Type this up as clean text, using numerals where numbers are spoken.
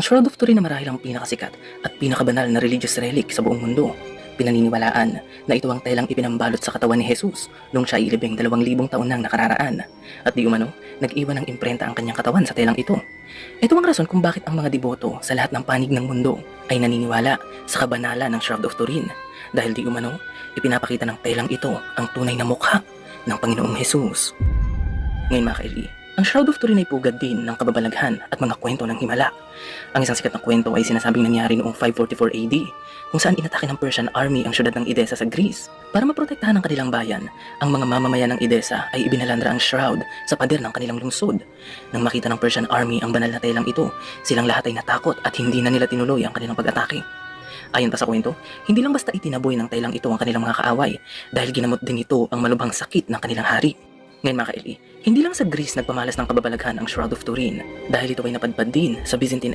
Ang Shroud of Turin na marahil ang pinakasikat at pinakabanal na religious relic sa buong mundo. Pinaniniwalaan na ito ang telang ipinambalot sa katawan ni Jesus noong siya ay 2,000 taon nang nakararaan at di umano nag-iwan ng imprenta ang kanyang katawan sa telang ito. Ito ang rason kung bakit ang mga deboto sa lahat ng panig ng mundo ay naniniwala sa kabanalan ng Shroud of Turin dahil di umano ipinapakita ng telang ito ang tunay na mukha ng Panginoong Jesus. Ngayon mga kaili, ang Shroud of Turin ay pugad din ng kababalaghan at mga kwento ng himala. Ang isang sikat na kwento ay sinasabing nangyari noong 544 AD kung saan inatake ng Persian army ang syudad ng Edessa sa Greece. Para maprotektahan ang kanilang bayan, ang mga mamamayan ng Edessa ay ibinalandra ang shroud sa pader ng kanilang lungsod. Nang makita ng Persian army ang banal na telang ito, silang lahat ay natakot at hindi na nila tinuloy ang kanilang pag-atake. Ayon pa sa kwento, hindi lang basta itinaboy ng telang ito ang kanilang mga kaaway dahil ginamot din ito ang malubhang sakit ng kanilang hari. Ngayon mga kaili, hindi lang sa Greece nagpamalas ng kababalaghan ang Shroud of Turin dahil ito ay napadpad din sa Byzantine